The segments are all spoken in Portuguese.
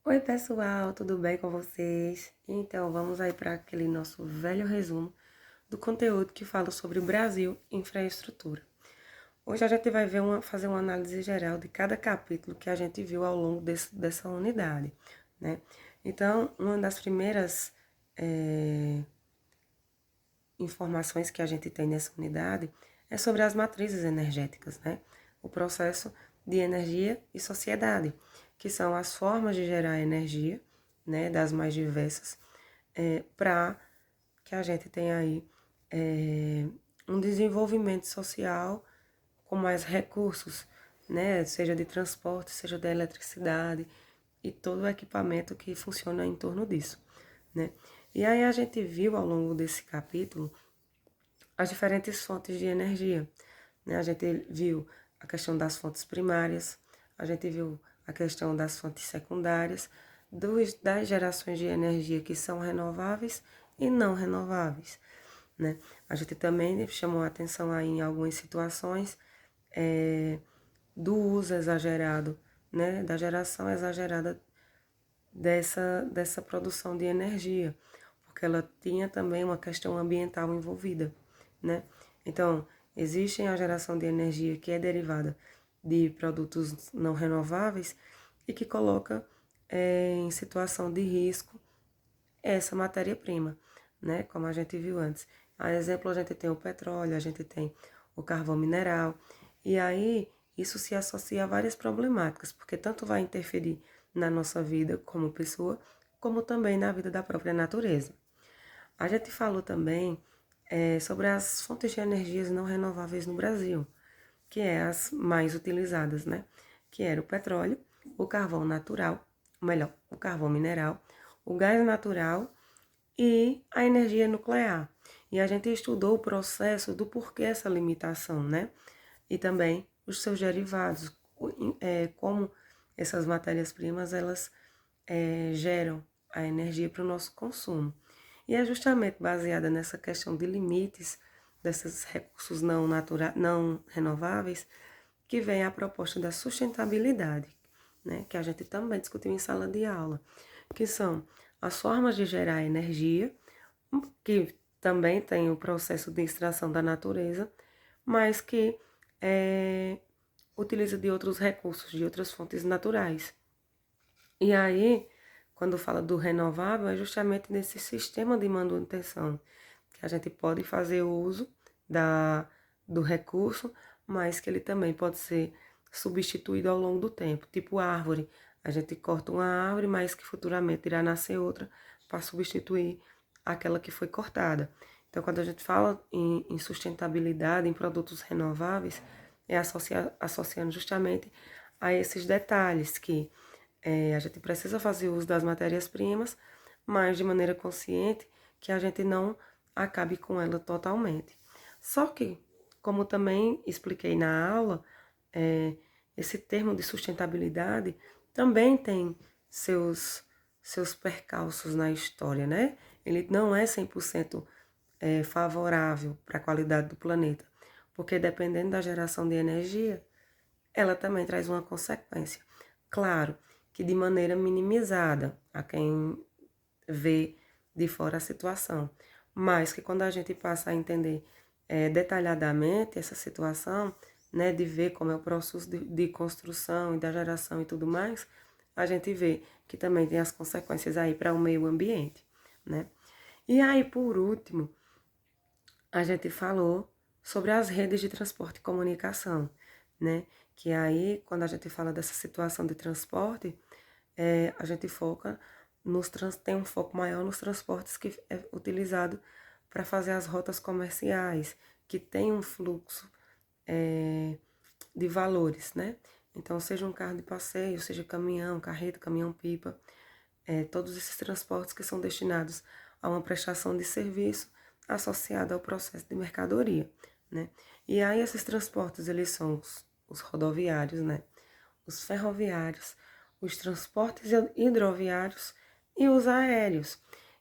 Oi, pessoal, tudo bem com vocês? Então, vamos aí para aquele nosso velho resumo do conteúdo que fala sobre o Brasil e infraestrutura. Hoje a gente vai fazer uma análise geral de cada capítulo que a gente viu ao longo dessa unidade, né? Então, uma das primeiras informações que a gente tem nessa unidade é sobre as matrizes energéticas, né? O processo de energia e sociedade, que são as formas de gerar energia, né, das mais diversas, para que a gente tenha aí um desenvolvimento social com mais recursos, né, seja de transporte, seja da eletricidade e todo o equipamento que funciona em torno disso, né? E aí a gente viu ao longo desse capítulo as diferentes fontes de energia, né? A gente viu a questão das fontes primárias, a gente viu a questão das fontes secundárias, das gerações de energia que são renováveis e não renováveis, né? A gente também chamou a atenção aí em algumas situações do uso exagerado, né? Da geração exagerada dessa produção de energia, porque ela tinha também uma questão ambiental envolvida, né? Então, existe a geração de energia que é derivada de produtos não renováveis e que coloca em situação de risco essa matéria-prima, né? Como a gente viu antes. A exemplo, a gente tem o petróleo, a gente tem o carvão mineral, e aí isso se associa a várias problemáticas, porque tanto vai interferir na nossa vida como pessoa, como também na vida da própria natureza. A gente falou também sobre as fontes de energias não renováveis no Brasil, que é as mais utilizadas, né? Que era o petróleo, o carvão natural, ou melhor, o carvão mineral, o gás natural e a energia nuclear. E a gente estudou o processo do porquê essa limitação, né? E também os seus derivados, como essas matérias-primas elas geram a energia para o nosso consumo. E é justamente baseada nessa questão de limites desses recursos não renováveis que vem a proposta da sustentabilidade, né, que a gente também discutiu em sala de aula, que são as formas de gerar energia, que também tem o processo de extração da natureza, mas que utiliza de outros recursos, de outras fontes naturais. E aí, quando fala do renovável, é justamente nesse sistema de manutenção que a gente pode fazer uso do recurso, mas que ele também pode ser substituído ao longo do tempo. Tipo árvore, a gente corta uma árvore, mas que futuramente irá nascer outra para substituir aquela que foi cortada. Então, quando a gente fala em sustentabilidade, em produtos renováveis, é associando justamente a esses detalhes que a gente precisa fazer uso das matérias-primas, mas de maneira consciente, que a gente não acabe com ela totalmente. Só que, como também expliquei na aula, esse termo de sustentabilidade também tem seus percalços na história, né? Ele não é 100% favorável para a qualidade do planeta, porque dependendo da geração de energia, ela também traz uma consequência. Claro que de maneira minimizada a quem vê de fora a situação, mas que quando a gente passa a entender detalhadamente essa situação, né, de ver como é o processo de construção e da geração e tudo mais, a gente vê que também tem as consequências aí para o meio ambiente, né? E aí, por último, a gente falou sobre as redes de transporte e comunicação, né? Que aí, quando a gente fala dessa situação de transporte, a gente tem um foco maior nos transportes que é utilizado para fazer as rotas comerciais, que tem um fluxo de valores, né? Então, seja um carro de passeio, seja caminhão, carreta, caminhão-pipa, todos esses transportes que são destinados a uma prestação de serviço associada ao processo de mercadoria, né? E aí esses transportes, eles são os rodoviários, né? Os ferroviários, os transportes hidroviários e os aéreos.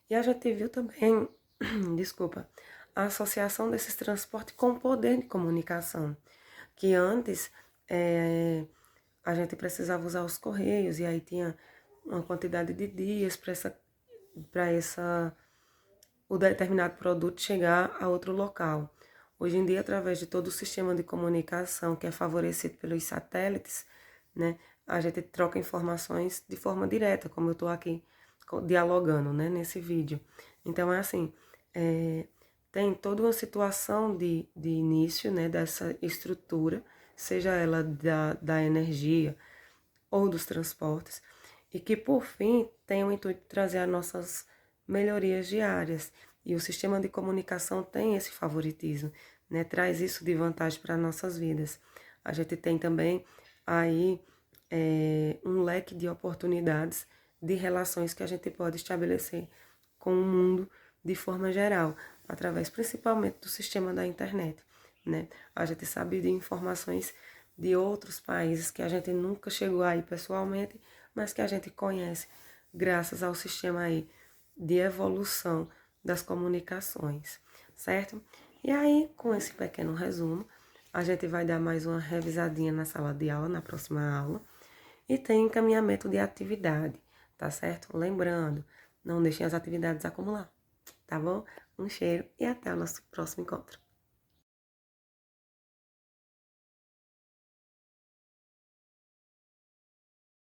E a gente viu também, desculpa, a associação desses transportes com o poder de comunicação, que antes a gente precisava usar os correios e aí tinha uma quantidade de dias para o determinado produto chegar a outro local. Hoje em dia, através de todo o sistema de comunicação que é favorecido pelos satélites, né, a gente troca informações de forma direta, como eu estou aqui dialogando, né, nesse vídeo. Então, é assim, tem toda uma situação de início, né, dessa estrutura, seja ela da energia ou dos transportes, e que, por fim, tem o intuito de trazer as nossas melhorias diárias. E o sistema de comunicação tem esse favoritismo, né? Traz isso de vantagem para nossas vidas. A gente tem também aí um leque de oportunidades de relações que a gente pode estabelecer com o mundo de forma geral, através principalmente do sistema da internet, né? A gente sabe de informações de outros países que a gente nunca chegou aí pessoalmente, mas que a gente conhece graças ao sistema aí de evolução das comunicações, certo? E aí, com esse pequeno resumo, a gente vai dar mais uma revisadinha na sala de aula, na próxima aula, e tem encaminhamento de atividade, tá certo? Lembrando, não deixem as atividades acumular, tá bom? Um cheiro e até o nosso próximo encontro.